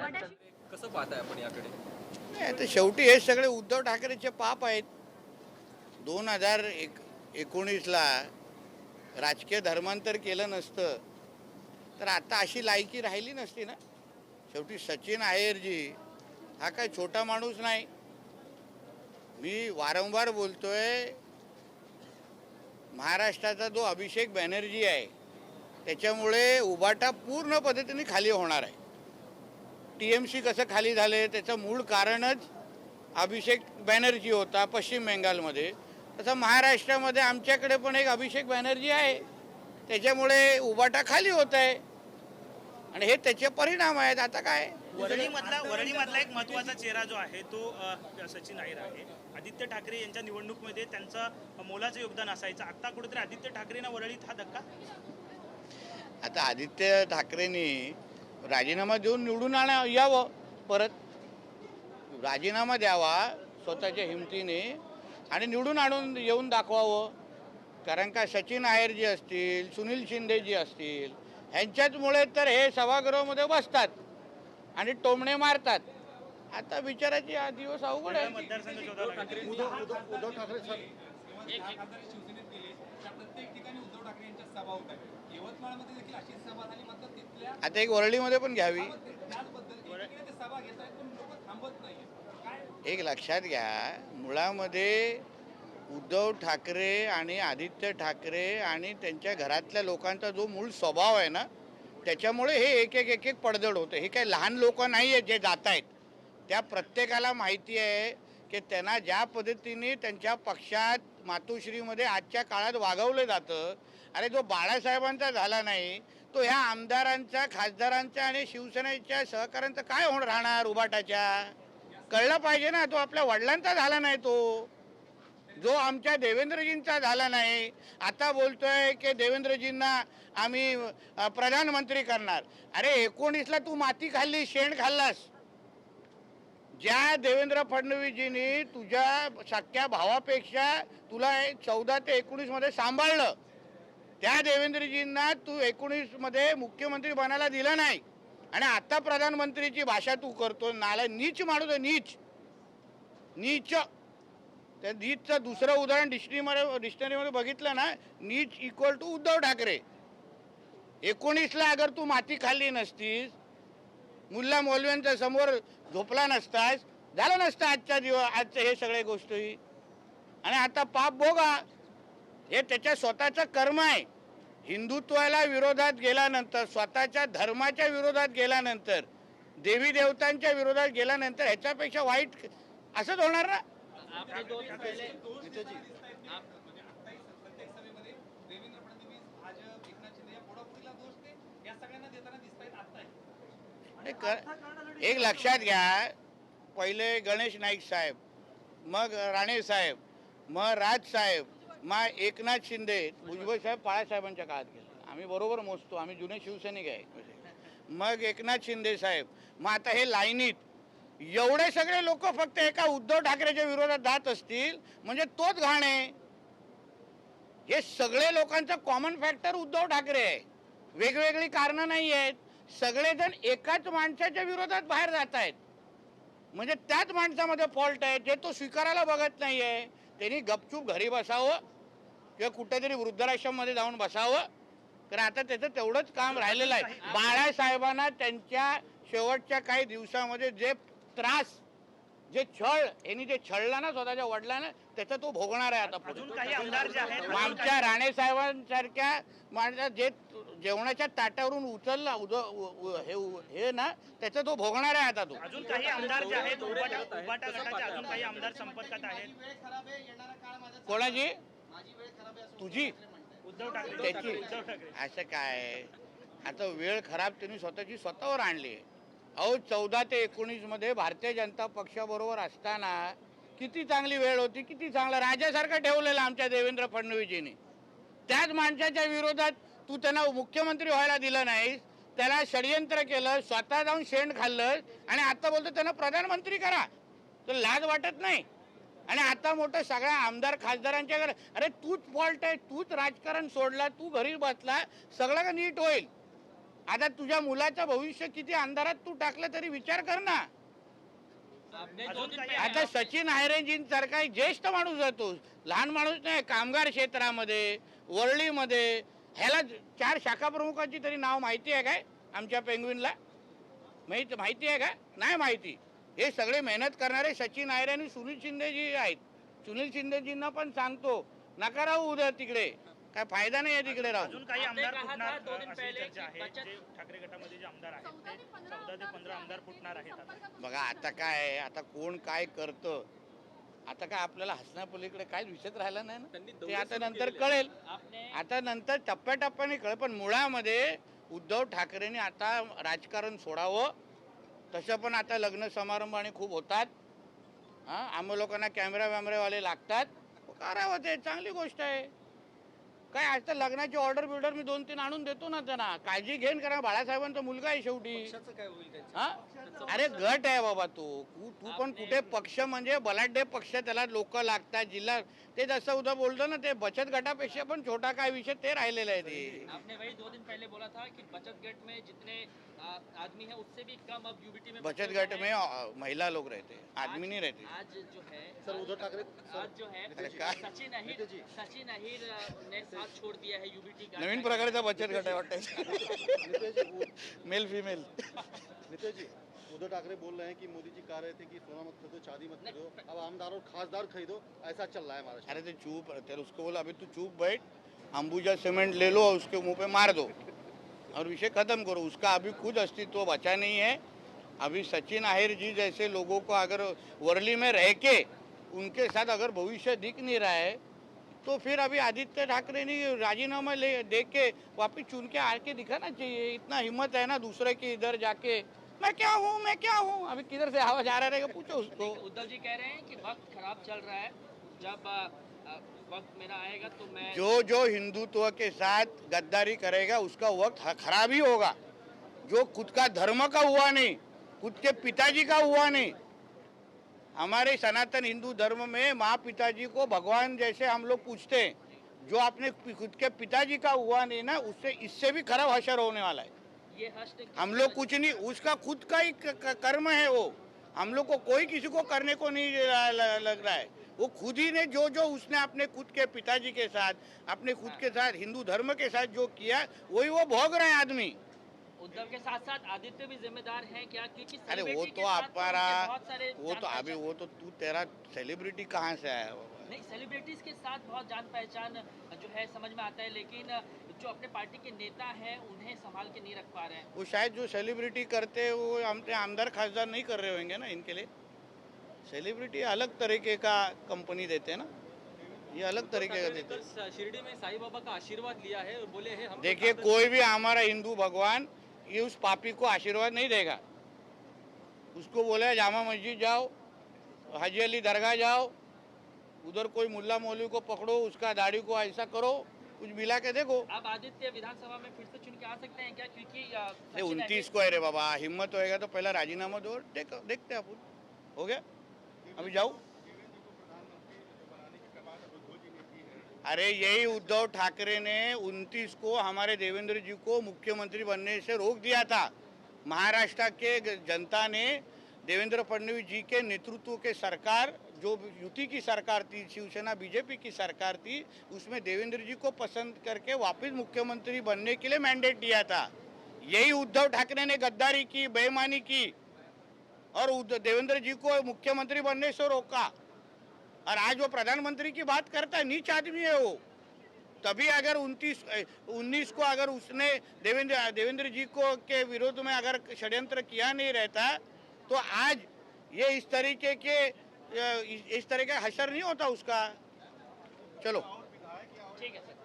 गटाशी कसं पाहताय आपण याकडे? नाही, आता शेवटी हे सगळे उद्धव ठाकरेचे पाप आहेत. 2019ला राजकीय धर्मांतर केलं नसतं तर आता अशी लायकी राहिली नसती ना. शेवटी सचिन अय्यरजी हा काय छोटा माणूस नाही. मी वारंवार बोलतोय, महाराष्ट्राचा जो अभिषेक बॅनर्जी आहे त्याच्यामुळे उबाटा पूर्ण पद्धतीने खाली होणार आहे. TMC कसं खाली झाले त्याचं मूळ कारणच अभिषेक बॅनर्जी होता पश्चिम बंगालमध्ये. तसं महाराष्ट्रामध्ये आमच्याकडे पण एक अभिषेक बॅनर्जी आहे, त्याच्यामुळे उबाटा खाली होत आहे आणि हे त्याचे परिणाम आहेत. आता काय वरळीमधला एक महत्त्वाचा चेहरा जो आहे तो सचिन अय्यर आहे. आदित्य ठाकरे यांच्या निवडणुकीमध्ये त्यांचं मोलाचं योगदान असायचं. आता कुठेतरी आदित्य ठाकरेंना वरळीत हा धक्का. आता आदित्य ठाकरेंनी राजीनामा देऊन निवडून यावं, परत राजीनामा द्यावा स्वतःच्या हिमतीने आणि निवडून आणून येऊन दाखवावं. कारण का सचिन अय्यरजी असतील, सुनील शिंदेजी असतील, ह्यांच्याचमुळे तर हे सभागृहामध्ये बसतात आणि टोमणे मारतात. आता विचाराची हा दिवस अवघड आहे. मतदारसंघ शोधावा लागेल. उद्धव ठाकरे शिवसेनेत गेले त्या प्रत्येक ठिकाणी उद्धव ठाकरे यांच्या सभा होत आहेत. यवतमाळमध्ये देखील अशीच सभा झाली, मात्र तिथल्या आता एक वरळीमध्ये पण घ्यावी. त्याचबद्दल एकीकडे ते सभा घेत आहेत पण लोक थांबत नाहीये. काय एक लक्षात घ्या, मुळामध्ये उद्धव ठाकरे आणि आदित्य ठाकरे आणि त्यांच्या घरातल्या लोकांचा जो मूळ स्वभाव आहे ना, त्याच्यामुळे हे एक एक पडझड होते. हे काही लहान लोक नाही आहेत जे जात आहेत. त्या प्रत्येकाला माहिती आहे की त्यांना ज्या पद्धतीने त्यांच्या पक्षात मातोश्रीमध्ये आजच्या काळात वागवलं जातं, अरे जो बाळासाहेबांचा झाला नाही तो ह्या आमदारांचा, खासदारांचा आणि शिवसेनेच्या सहकाऱ्यांचा काय होणार राहणार उबाटाच्या? कळलं पाहिजे ना. तो आपल्या वडिलांचा झाला नाही, तो जो आमच्या देवेंद्रजींचा झाला नाही. आता बोलतोय की देवेंद्रजींना आम्ही प्रधानमंत्री करणार. अरे 19ला तू माती खाल्ली, शेण खाल्लास. ज्या देवेंद्र फडणवीसजींनी तुझ्या सख्या भावापेक्षा तुला 14 ते 19 सांभाळलं, त्या देवेंद्रजींना तू 19 मुख्यमंत्री बनायला दिलं नाही आणि आता प्रधानमंत्रीची भाषा तू करतो. नाला नीच माणूस आहे, नीच नीच. त्या नीचचं दुसरं उदाहरण डिक्शनरीमध्ये बघितलं ना, नीच इक्वल टू उद्धव ठाकरे. 19ला अगर तू माती खाल्ली नसतीस, मुल्ला मौलव्यांच्या समोर झोपला नसतास, झालं नसतं आजचं हे सगळे गोष्टी. आणि आता पाप भोगा, हे त्याच्या स्वतःचं कर्म आहे. हिंदुत्वाला विरोधात गेल्यानंतर, स्वतःच्या धर्माच्या विरोधात गेल्यानंतर, देवी देवतांच्या विरोधात गेल्यानंतर ह्याच्यापेक्षा वाईट असंच होणार ना. प्रत्येक सभेमध्ये देवेंद्र फडणवीस, भाजप, एकनाथ शिंदे या पुढापुढीला दोष ते या सगळ्यांना देताना दिसत आहेत. आता एक लक्षात घ्या, पहिले गणेश नाईक साहेब, मग राणे साहेब, मग राज साहेब, मग एकनाथ शिंदे, भुजबळ साहेब बाळासाहेबांच्या काळात गेले. आम्ही बरोबर मोजतो, आम्ही जुने शिवसैनिक आहे. मग एकनाथ शिंदे साहेब, मग आता हे लाईनीत एवढे सगळे लोक फक्त एका उद्धव ठाकरेच्या विरोधात जात असतील म्हणजे तोच घाण आहे. हे सगळे लोकांचा कॉमन फॅक्टर उद्धव ठाकरे आहे. वेगवेगळी कारणं नाही आहेत. सगळेजण एकाच माणसाच्या विरोधात बाहेर जात आहेत म्हणजे त्याच माणसामध्ये फॉल्ट आहे, जे तो स्वीकारायला बघत नाही आहे. त्यांनी गपचूप घरी बसावं किंवा कुठेतरी वृद्धाश्रममध्ये जाऊन बसावं. तर आता त्याचं तेवढंच काम राहिलेलं आहे. बाळासाहेबांना त्यांच्या शेवटच्या काही दिवसामध्ये जे त्रास, जे छळ, यांनी जे छळला ना स्वतःच्या वडिलांना, त्याचा तो भोगणार आहे आता पुढे. काही आमदार जे आहेत आमच्या राणे साहेबांसारख्या माणसा जे जेवणाच्या ताटावरून उचलला हे ना, त्याचा तो भोगणार आहे आता तो. अजून काही आमदार जे आहेत उबाटा गटाचे अजून काही आमदार संपर्कात आहेत. कोणाची? तुझी? उद्धव ठाकरे. त्याची? उद्धव ठाकरे. असं काय, आता वेळ खराब त्यांनी स्वतःवर आणली. अहो 14 ते 19 भारतीय जनता पक्षाबरोबर असताना किती चांगली वेळ होती, किती चांगला राजासारखं ठेवलेलं आमच्या देवेंद्र फडणवीसजींनी. त्याच माणसाच्या विरोधात तू त्यांना मुख्यमंत्री व्हायला दिलं नाहीस, त्याला षडयंत्र केलं, स्वतः जाऊन शेण खाल्लं आणि आता बोलतो त्यांना प्रधानमंत्री करा. तर लाज वाटत नाही? आणि आता मोठं सगळ्या आमदार खासदारांच्या घर, अरे तूच फॉल्ट आहे, तूच राजकारण सोडला, तू घरी बसला, सगळं का नीट होईल? आता तुझ्या मुलाचं भविष्य किती अंधारात तू टाकलं तरी विचार कर ना. अजून काही आता सचिन आयरेंजींसारखा एक ज्येष्ठ माणूस जातो, लहान माणूस नाही. कामगार क्षेत्रामध्ये, वरळीमध्ये ह्याला 4 शाखा प्रमुखांची तरी नाव माहिती आहे काय आमच्या पेंगुइनला? माहिती आहे का? नाही माहिती. हे सगळे मेहनत करणारे सचिन आयरे आणि सुनील शिंदेजी आहेत. सुनील शिंदेजींना पण सांगतो, नका राहू उद्या तिकडे, काय फायदा नाही आहे तिकडे राहून. अजून काही आपने आमदार कहा फुटणार था 2 दिन अशी पहले चर्चा की आहे. बचत- जे ठाकरे गटामध्ये जे आमदार आहेत ते 14 ते 15 आमदार फुटणार आहेत आता. बघा आता काय आहे, आता कोण काय करतं, आता काय आपल्याला हसण्यापलीकडे काय विषयच राहिला नाही ना. ते आता नंतर कळेल. आपने आता नंतर टप्प्याटप्प्याने कळेल. पण मुळामध्ये उद्धव ठाकरेंनी आता राजकारण सोडावं. तसं पण आता लग्न समारंभ आणि खूप होतात. आम्हा लोकांना कॅमेरावाले लागतात. करावं, ते चांगली गोष्ट आहे. काय आज तर लग्नाची ऑर्डर बिल्डर मी 2-3 आणून देतो ना त्यांना. काळजी घेऊन करा, बाळासाहेबांचा मुलगा आहे शेवटी. काय होईल त्यांचं? हा, अरे गट आहे बाबा तू तू पण कुठे पक्ष म्हणजे बलाढ्य पक्ष, त्याला लोक लागतात जिल्हा. ते जसं उद्या बोलतो ना, ते बचत गटापेक्षा पण छोटा काय विषय ते राहिलेलं आहे ते. आपने वही 2 दिन पहले बोला था कि बचत गट में जितने आदमी है उससे भी कम अब यूबीटी में बचत गट में महिला लोग रहते, आदमी नहीं रहते. आज जो है सर, उद्धव ठाकरे आज जो है अरे काय? सचिन अहिर ने साथ छोड़ दिया है यूबीटी का. नवीन प्रकारचा बचत गट आहे वाटतं. Male female. नितेश जी, उद्धव ठाकरे बोल रहे हैं कि मोदी जी कह रहे थे कि सोना मत खरीदो, चांदी मत खरीदो, अब आमदार और खासदार खरीदो, ऐसा चल रहा है महाराष्ट्र. अरे तो चुप तेरे, उसको बोला अभी तू चुप बैठ, अंबुजा सीमेंट ले लो और उसके मुंह पे मार दो और विषय खत्म करो. उसका अभी खुद अस्तित्व बचा नहीं है. अभी सचिन आहिर जी जैसे लोगों को अगर वर्ली में रह के उनके साथ अगर भविष्य दिख नहीं रहा है, तो फिर अभी आदित्य ठाकरे ने राजीनामा ले दे के वापिस चुन के आके दिखाना चाहिए. इतना हिम्मत है ना दूसरे के इधर जाके मैं क्या हूँ. अभी किधर से आवाज आ रहा है पूछो उसको. उद्धव जी कह रहे हैं कि वक्त खराब चल रहा है, जब वक्त मेरा आएगा तो मैं जो हिंदुत्व के साथ गद्दारी करेगा उसका वक्त खराब ही होगा. जो खुद का धर्म का हुआ नहीं, खुद के पिताजी का हुआ नहीं. हमारे सनातन हिंदू धर्म में माँ पिताजी को भगवान जैसे हम लोग पूछते हैं. जो अपने खुद के पिताजी का हुआ नहीं ना, उससे इससे भी खराब हशर होने वाला है. ये हश्र हम लोग कुछ नहीं, उसका खुद का ही कर्म है वो. हम लोग को कोई किसी को करने को नहीं लग रहा है. वो खुद ही ने जो उसने अपने खुद के पिताजी के साथ, अपने खुद के साथ, हिंदू धर्म के साथ जो किया, वही वो भोग रहे हैं आदमी. उद्धव के साथ साथ आदित्य भी जिम्मेदार हैं क्या? क्योंकि अरे वो सेलिब्रिटी तो के साथ हमारा, उनके बहुत सारे वो तो जान अभी पहचान- वो तो तू तेरा सेलिब्रिटी कहाँ से आया वो? नहीं, सेलिब्रिटीज के साथ बहुत जान पहचान जो है समझ में आता है, लेकिन जो अपने पार्टी के नेता हैं उन्हें संभाल के नहीं रख पा रहे हैं. वो शायद जो सेलिब्रिटी करते हैं वो हमसे आमदार खासदार नहीं कर रहे होंगे ना. इनके लिए सेलिब्रिटी अलग तरीके का कंपनी देते हैं ना, ये अलग तरीके का देते हैं. शिरडी में साईं बाबा का आशीर्वाद लिया है और बोले हैं हम देखिए कोई भी हमारा हिंदू भगवान ये उस पापी को आशीर्वाद नहीं देगा. उसको बोला जामा मस्जिद जाओ, हाजी अली दरगाह जाओ, उधर कोई मुल्ला मौलवी को पकड़ो, उसका दाढ़ी को ऐसा करो, कुछ मिला के देखो. अब आदित्य विधानसभा में फिर से चुन के आ सकते हैं क्या? क्योंकि ये सचिन 29 को है रे बाबा. हिम्मत होएगा तो पहला राजीनामा दो, देखते हैं अपन. हो गया, अभी जाओ. अरे यही उद्धव ठाकरे ने 29 को हमारे देवेंद्र जी को मुख्यमंत्री बनने से रोक दिया था. महाराष्ट्र के जनता ने देवेंद्र फडणवीस जी के नेतृत्व के सरकार, जो युति की सरकार थी, शिवसेना बीजेपी की सरकार थी, उसमें देवेंद्र जी को पसंद करके वापस मुख्यमंत्री बनने के लिए मैंडेट दिया था. यही उद्धव ठाकरे ने गद्दारी की, बेईमानी की और देवेंद्र जी को मुख्यमंत्री बनने से रोका. और आज वो प्रधानमंत्री की बात करता है, नीच आदमी है वो. तभी अगर 19 को अगर उसने देवेंद्र जी को के विरोध में अगर षड्यंत्र किया नहीं रहता तो आज ये इस तरीके का हशर नहीं होता उसका. चलो ठीक है सर.